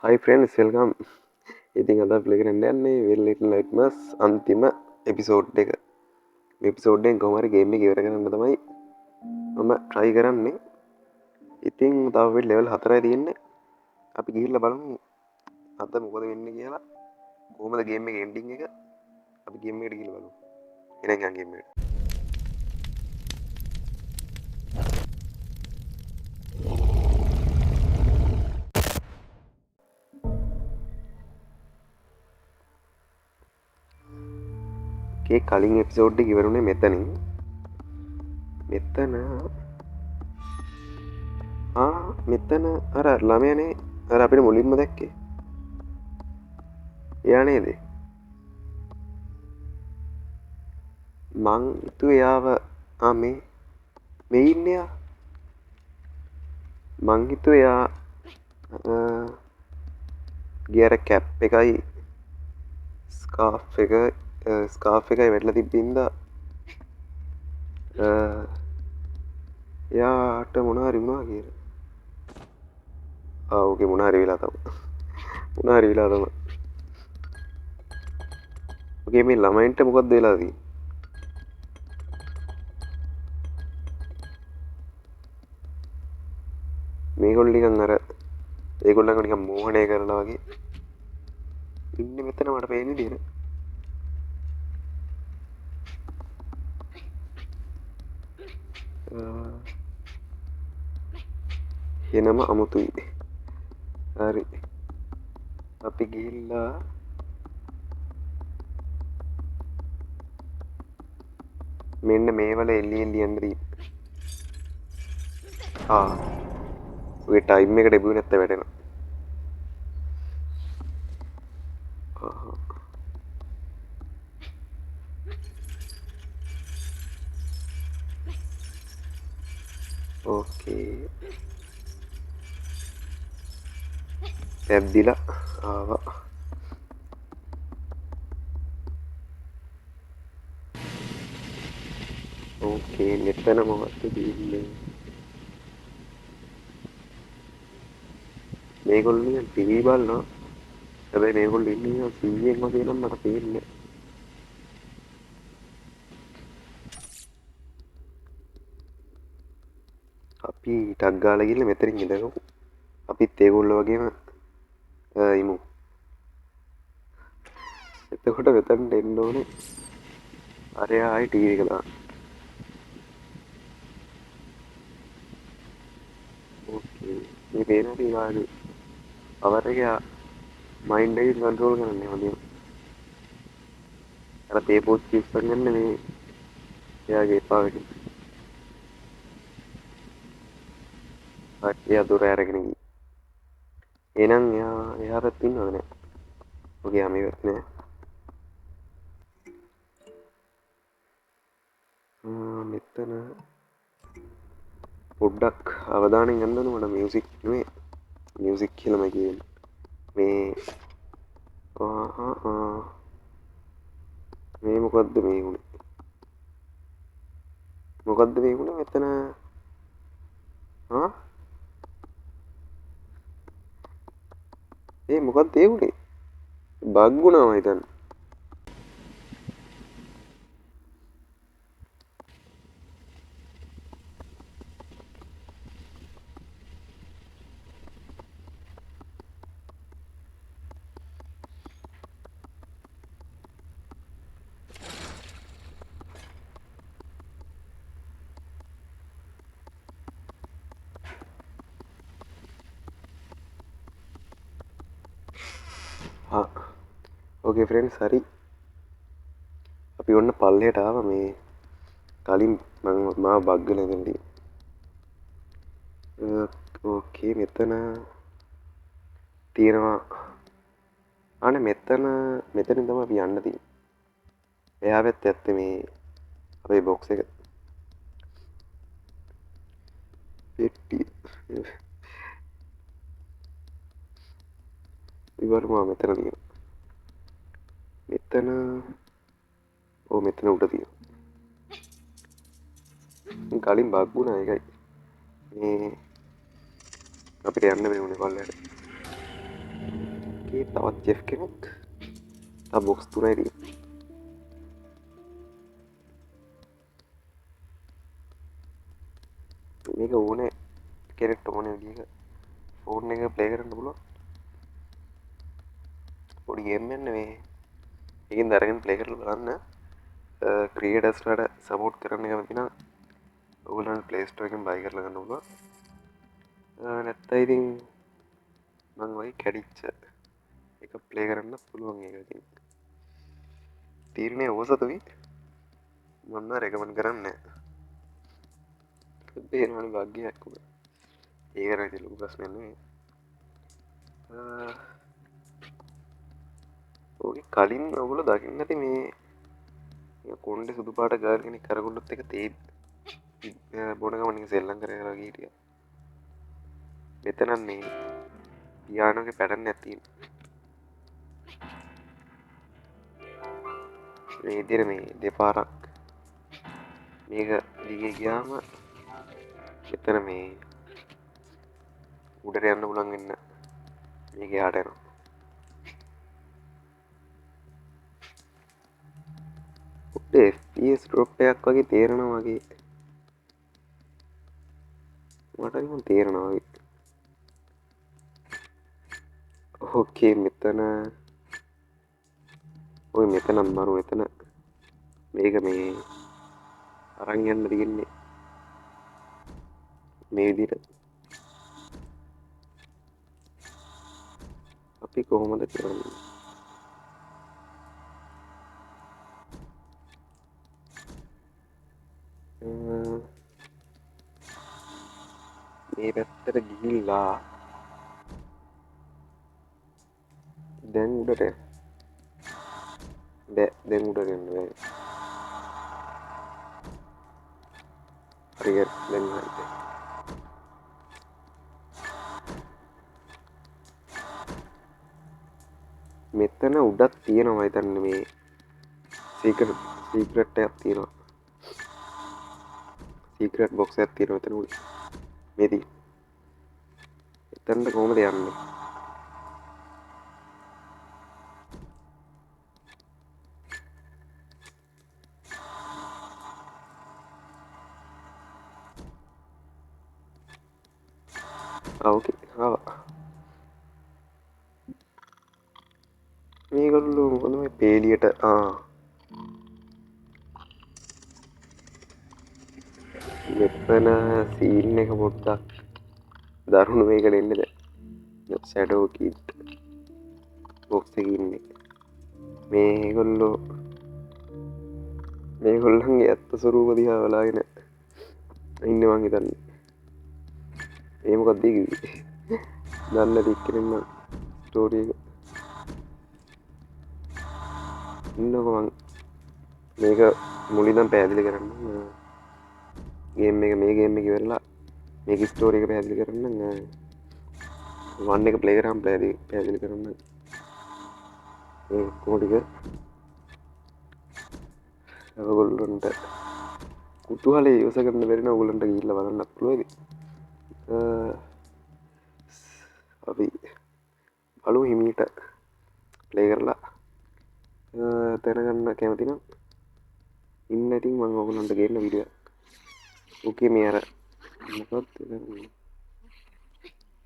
Hi friends, welcome. ඉතින් අද play කරන්න යන්නේ Very Little Nightmares අන්තිම එපිසෝඩ් එක. මේ එපිසෝඩ් එකෙන් කොහොම හරි ගේම් එක ඉවර කරන්න තමයි මම try කරන්නේ. ඉතින් තව වෙයි level 4යි තියෙන්නේ. අපි ගිහිල්ලා බලමු අද මොකද වෙන්නේ කියලා. කොහොමද ගේම් එකේ ending එක? අපි ගේම් එකට ගිහිල්ලා බලමු. එහෙනම් යන් ගේම් එකට. ඒ කලින් එපිසෝඩ් එක ඉවරුනේ මෙතනින්. මෙතන අර ළමයානේ අර අපිට මුලින්ම දැක්කේ. එයා නේද? මං හිතුවේ එයාව මේ ඉන්නේ එයා. මං හිතුවේ එයා ගියර කැප් එකයි ස්කාෆ් එකයි වැටලා තිබ්බින්දා එයාට මොනාරි වුණා කියලා. ඕකේ මොනාරි වෙලා තමයි. ඕකේ මේ ළමයින්ට මොකක්ද වෙලා තියෙන්නේ? මේගොල්ලෝ නිකන් අර ඒගොල්ලන්ව නිකන් මෝහණය කරනවා වගේ ඉන්නේ මෙතන මට පේන්නේ නේද? එනම අමුතුයි. හරි. අපි ගිහිල්ලා මෙන්න මේවල එල්ලි යන්න දී. ඔය ටයිම් එකට එබුවේ නැත්නම් වැටෙනවා. ඕකේ. පැද්දිලා ආවා. ඕකේ මෙතන මොකක්ද තියෙන්නේ? මේගොල්ලෝ නිකන් ටීවී බලනවා. හැබැයි මේගොල්ලෝ ඉන්නේ නිකන් සීයෙන් වගේ නම් මට පේන්නේ. අපි ටක් ගාලා ගිහලා මෙතනින් ඉඳගමු. අපිත් ඒගොල්ලෝ වගේම ඉමු. එතකොට මෙතනට එන්න ඕනේ. අරයා ආයි ටීවී එක දාන්න. ඕකේ. මේ පේනවා ඊළඟ පවර් එක මයින්ඩ් එකෙන් කන්ට්‍රෝල් කරන්නේ හොඳින්. අර පේපෝස් චිප්ස් ගන්න මේ එයාගේ පාවකින්. එයා දුර අරගෙන ගිහින්. එහෙනම් එයා පැත්තේ ඉන්නවද නැහැ? ඔගේ යා මේ පැත්තේ නැහැ. මෙතන පොඩ්ඩක් අවධානයෙන් යන්න ඕන මට මියුසික් කියලාම කියන්නේ. මේ මේ මොකද්ද මේ උනේ? මෙතන මොකක්ද ඒ උනේ? බග් වුණා මම හිතන්නේ. ඕකේ ෆ්‍රෙන්ඩ්ස් හරි. අපි ඔන්න පල්ලෙයට ආවා මේ කලින් මාව බග් වෙලා ඉඳන් ඕකේ මෙතන තියෙනවා අනේ මෙතනින් තමයි අපි යන්න තියෙන්නේ. එයා පැත්තේ ඇත්තේ මේ අපේ බොක්ස් එක. පෙට්ටිය. ඉවරම මෙතන තියෙනවා. මෙතන උඩ තියෙනවා. කලින් බග් වුණා ඒකයි. මේ අපිට යන්න බැරි වුණේ පල්ලෙහාට. ඕකේ තවත් ජෙෆ් කෙනෙක් බොක්ස් 3යි තියෙන්නේ. මේක ඕනේ කෙනෙක්ට ඕනේ විදිහක ෆෝන් එක ප්ලේ කරන්න පුළුවන් පොඩි ගේම් එකක් නෙවෙයි. ඒකෙන් දරගෙන ප්ලේ කරලා බලන්න. ක්‍රියේටර්ස්ලාට සපෝට් කරන්න කැමති නම් ඔයගොල්ලන්ට ප්ලේ ස්ටෝර් එකෙන් බයි කරලා ගන්න පුළුවන්. නැත්නම් ඉතින් මම වයි කැඩිච්ච එක ප්ලේ කරන්න පුළුවන්. ඒක ඉතින් තීරණය ඔබසතුයි. මම රෙකමන්ඩ් කරන්නේ නැහැ. බේරවල භාග්‍යයක් උනා. ඒක නම් ඉතින් ලොකු ප්‍රශ්නයක් නෙවෙයි. ඕකේ කලින් ඔයගොල්ලෝ දකින්න ඇති මේ කොණ්ඩේ සුදු පාට ගර්ල් කෙනෙක් කරගොල්ලොත් එක තේ බොන ගමන් සෙල්ලම් කර කර හිටියා. මෙතන මේ පියානෝ එකේ පැටර්න් එකක් තියෙනවා. මේ විදිහට මේ දෙපාරක් මේක දිගේ ගියාම මෙතන මේ උඩට යන්න පුළුවන් වෙන්න මේක යට යනවා. උඩේ FPS ඩ්‍රොප් එකක් වගේ තේරෙනවා වගේ. මට නිකන් තේරෙනවා වගේ. ඕකේ මෙතන ඔය මෙතන මරු මෙතන මේක මේ අරන් යන්න තියෙන්නේ මේ විදිහට. අපි කොහොමද කරන්නේ? මේ පැත්තට ගිහිල්ලා දැන් උඩට දැන් උඩට යන්න බෑ. හරියට දැන් හරියට. මෙතන උඩක් තියෙනවා හිතන්නේ මේ සීක්‍රට් එකක් තියෙනවා. සීක්‍රට් බොක්ස් එකක් තියෙනවා එතන උඩ. මේදී එතනට කොහොමද යන්නේ? ඕකේ ආවා. මේගොල්ලෝ මොකද මේ පේලියට මෙතන සීන් එක පොඩ්ඩක් දරුණු මේකට එන්න දැන්. ෂැඩෝ කිඩ් බොක්ස් එකේ ඉන්නේ. මේගොල්ලන්ගේ ඇත්ත ස්වරූප දිහා බලාගෙන ඉන්න මං හිතන්නේ. ඒ මොකක්ද කිව්වේ? දන්න දික්කෙනෙම ස්ටෝරි එක ඉන්නකෝ මං මේක මුලින්දම පැහැදිලි කරන්න. මේ ගේම් එක ඉවරලා මේක ස්ටෝරි එක පැහැදිලි කරන්න. වන් එක ප්ලේ කරාම පැහැදිලි කරන්න. ඒ කොටික ඔයගොල්ලන්ට කුතුහලය ඉවස කරන්න බැරි නම් ඔයගොල්ලන්ට ගිහිල්ලා බලන්නත් පුළුවන්. අපි බලමු හිමීට ප්ලේ කරලා දැනගන්න කැමති නම් ඉන්න ඉතින් මම ඔයගොල්ලන්ට ගේන්න වීඩියෝ. ඕකේ මේ අර මොකක්ද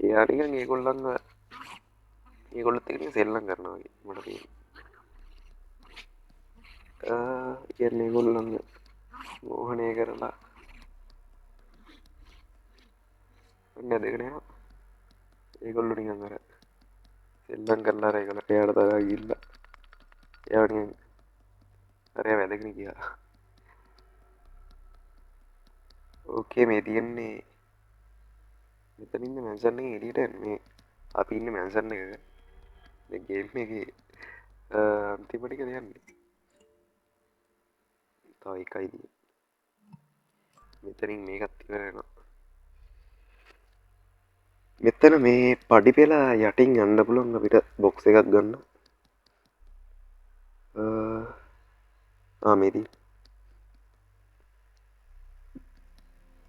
එයා නිකන් ඒගොල්ලොත් එක්ක සෙල්ලම් කරනවා වගේ මට තියෙන්නේ. කියන්නේ ඒගොල්ලන් මෝහනය කරලා ඔන්න දෙගෙන යනවා. ඒගොල්ලෝ නිකන් අර සෙල්ලම් කරලා අර ඒගොල්ලෝ එයාට දාලා ගිහිල්ලා එයා නිකන් අර එයා වැදගෙන ගියා. ඕකේ මේ තියෙන්නේ මෙතන ඉන්න මැන්සන් එකේ එළියට යන්නේ. මේ අපි ඉන්නේ මැන්සන් එකක. මේ ගේම් එකේ අන්තිම ටික යන්නේ. තව එකයි තියෙන්නේ. මෙතනින් මේකත් ඉවර වෙනවා. මෙතන මේ පඩි පෙළ යටින් යන්න පුළුවන් අපිට බොක්ස් එකක් ගන්න. මේදී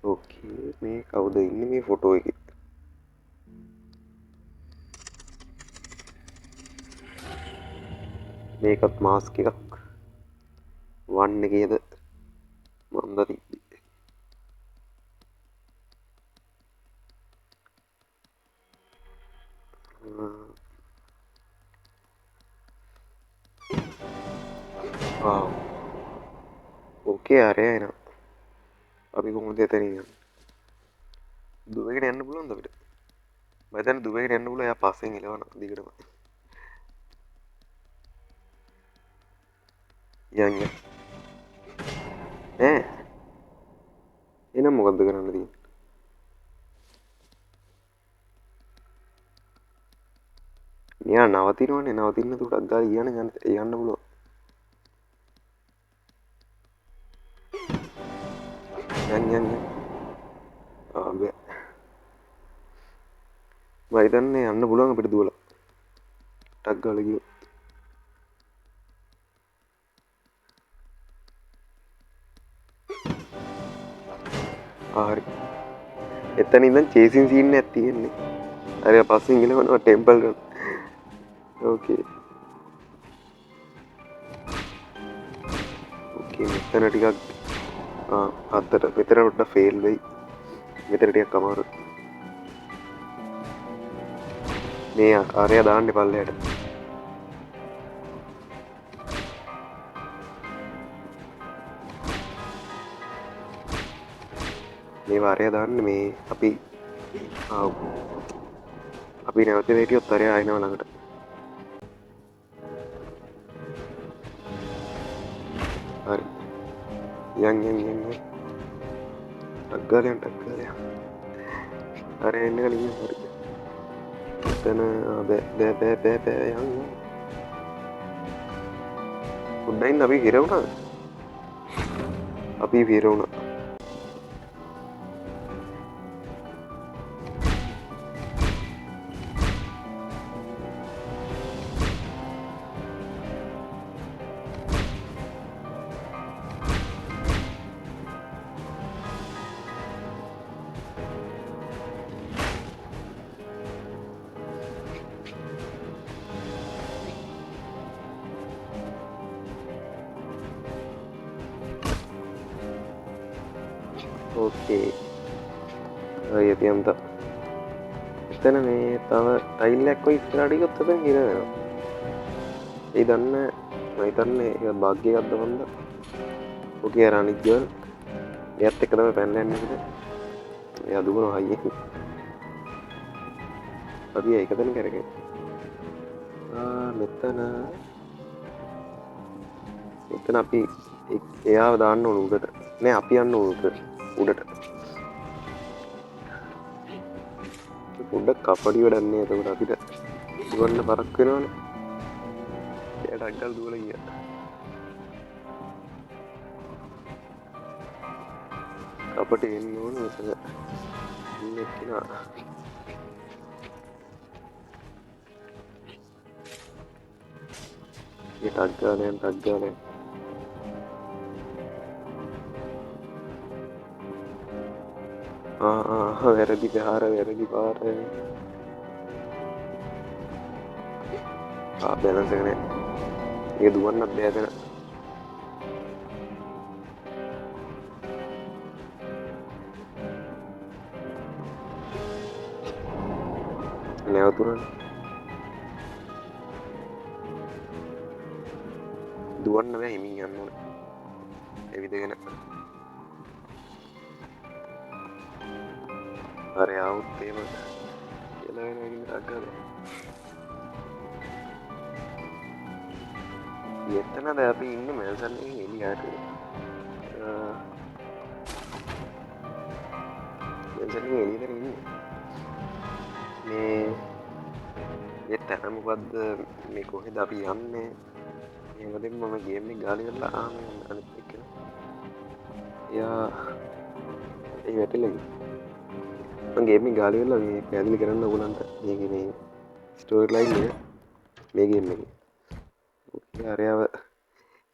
ඕකේ මේ කවුද ඉන්නේ මේ ෆොටෝ එකේ? මේකත් මාස්ක් එකක් වන්න එකේද මන්ද තිබ්බේ. ඕකේ අරයා එනවා. අපි කොහොමද එතනින් යන්නේ? දුවගෙන යන්න පුළුවන්ද අපිට? මම හිතන්නේ දුවගෙන යන්න පුළුවන්. එයා පස්සෙන් එලවන දිගටම. යන් ඈ එහෙනම් මොකද්ද කරන්න තියෙන්නේ? මෙයා නවතිනවනේ. නවතින්න තුඩක් ගාලා යන්න පුළුවන්. යන් බෑ. මම හිතන්නේ යන්න පුළුවන් අපිට දුවලා. ටක් ගාලා ගියොත්. හරි. එතන ඉඳන් චේසින් සීන් එකක් තියෙන්නේ. හරි පස්සෙන් ගිලවනවා ටෙම්පල් රන්. ඕකේ. මෙතන ටිකක් අත්තට මෙතන පොඩ්ඩක් ෆේල් වෙයි. මෙතන ටිකක් අමාරුයි. මේ ආරය දාන්න පල්ලයට. මේ වාරය දාන්න මේ අපි නැවත හිටියොත් අරයා ආයෙනවා ළඟට. හරි. යන් ටක් ගාලා අරයා එන්න කලින් හරි. එතන බෑ යන්. පොඩ්ඩයින් අපි හිරවුණාද? අපි හිරවුණා. ඕකේ. හරි අපි යමුද? එතන මේ තව ටයිල් එකක් ඔය ඉස්සරහට ගියොත් එතන හිර වෙනවා. ඒ දන්න මම හිතන්නේ ඒක බග් එකක්ද මන්ද? ඕකේ අර අනිත් ගර්ල් එයාත් එක්ක තමයි පැනලා යන්නේ නේද? එයා දුවනවා හයියෙන්. අපි ඒකදෙන කරගෙන. මෙතන අපි එයාව දාන්න ඕන උඩට. නෑ අපි යන්න ඕන උඩට. පොඩ්ඩක් කපඩි වැඩක් නෑ. එතකොට අපිට දුවන්න පරක් වෙනවනේ. එයාට අක්කල් දුවලා ගියා. කපටි එන්න ඕන මෙතන. ඉන්න එක්කිනා. ඒ ටක් ගාලා වැරදි පාර බැලන්ස් එක නෑ. ඒක දුවන්නත් බෑ එතන. නැවතුණානේ. දුවන්න බෑ හිමින් යන්න ඕන. එවිදගෙන. අර ආවුත් එහෙම කියලා වෙන අග්ගාද. එතනද අපි ඉන්නේ මෙල්සන් එකෙන් එළියට. මෙල්සන් එකෙන් එළියට ඉන්නේ. මේ තැන මොකද්ද? මේ කොහෙද අපි යන්නේ? එහෙමද මම ගේම් එක ගාලා ඉවරලා අනිත් එක්කෙනා. එයා ඒ වැටිලා ගියා. මම ගේම් එක ගාලා ඉවරලා මේ පැහැදිලි කරන්න ඕගොල්ලන්ට මේකේ මේ ස්ටෝරි ලයින් එක මේ ගේම් එකේ. ඔකේ අරයව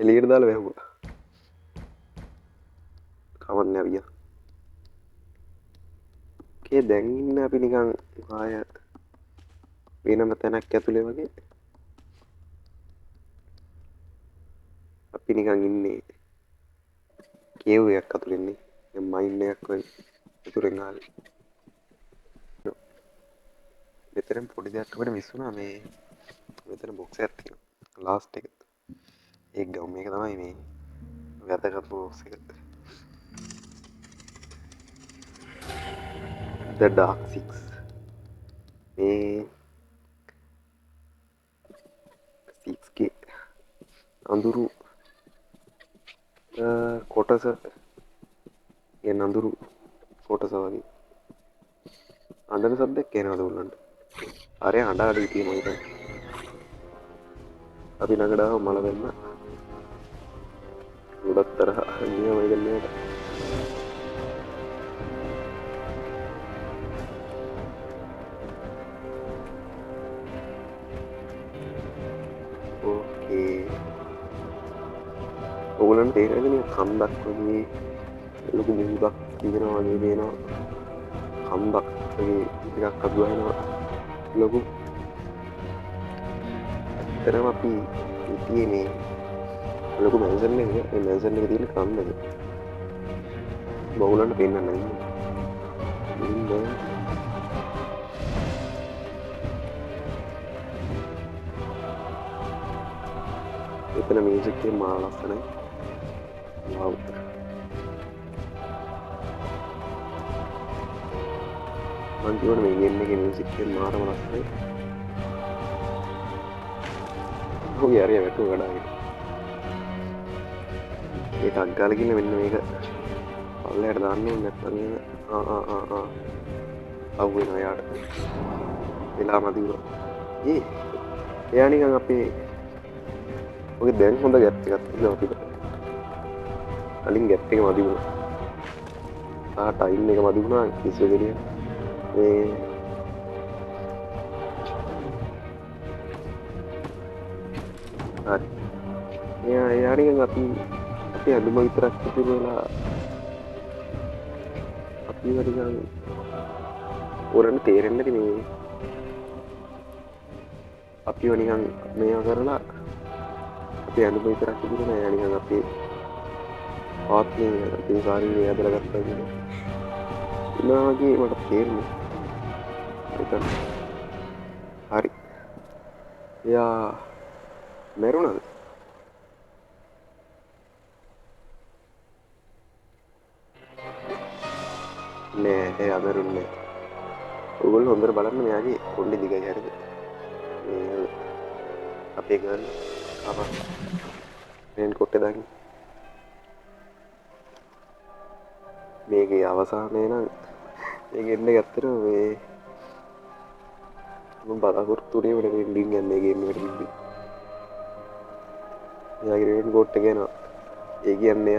එළියට දාලා වැහුවා. කවන්නේ අවියා. ඔකේ දැන් ඉන්න අපි නිකන් ආය වෙනම තැනක් ඇතුලේ වගේ. අපි නිකන් ඉන්නේ කේව් එකක් අතුරින්නේ මයින් එකක් වගේ උතුරෙන් ආවේ. මෙතන පොඩි දෙයක් අපිට මිස් වුණා මේ මෙතන බොක්ස් එකක් තියෙනවා ලාස්ට් එක. ඒක ගමු මේක තමයි මේ වැදගත් බොක්ස් එක. The Dark Six. මේ 6K අඳුරු කොටස ඒ අඳුරු කොටස වගේ අඬන සද්දයක් එනවද උන්නන්ට? අර අඬ අඩ හිටියේ මම හිතන්නේ. අපි ළඟට ආව මල වෙන්න ගොඩක් තරහ නියමයි ගන්නේට. ඕකේ ඕගොල්ලන්ට තේරෙයිද මේ කන්දක් වගේ ලොකු මුහුදක් තියෙනවා වගේ පේනවා. කන්දක් වගේ ටිකක් අදුවනවා ලොකු. ඇත්තටම අපි හිටියේ මේ ලොකු මැන්සන් එක. ඒ මැන්සන් එක තියෙන කන්දක. බවුලන්ට පෙන්නන්න ඉන්නේ. එතන මියුසික් එක මාර ලස්සනයි. වව්. මං කියවන මේ ගේම් එකේ මියුසික් එක මාරම ලස්සනයි. ඔගේ අරිය වැටුව ගඩාගෙන. ඒක අග්ගාල කියන මෙන්න මේක පල්ලයට දාන්න ඕනේ නැත්නම් අවු වෙනවා යාට. වෙලා මදි වුණා. එයා නිකන් අපේ ඔගේ දැන් හොඳ ගැප් එකක් තියෙනවා අපිට. කලින් ගැප් එක මදි වුණා. ටයිම් එක මදි වුණා කිසිව ගෙඩිය. මේ හරි. එයා නිකන් අපි අඳුම විතරක් තිබුණා. අපි නිකන් ඕරන්න තේරෙන්නේ නැති මේ අපිව නිකන් මේවා කරලා අපි අඳුම විතරක් තිබුණා. එයා නිකන් අපේ ආත්මය අපේ ශාරීරිකය ඇදලා ගත්තා කියලා. ඉන්නවා වගේ මට තේරුණා. එතන හරි. එයා මැරුණාද? නෑ එයා මැරුන්නේ නෑ. ඔයගොල්ලෝ හොඳට බලන්න මෙයාගේ කොණ්ඩේ දිගයි හරිද? මේ අපේ ගර්ල් ආපහු රේන් කොට්ටේ දාගෙන මේකේ අවසානයේ නම් මේක එන්නේ ඇත්තටම මේ මම බලාපොරොත්තු වෙන්නේ වෙන එන්ඩින් යන්නේ ගේම් එකට තිබ්බේ. එයාගේ රේන් කොට්ටේ කියනවා. ඒ කියන්නේ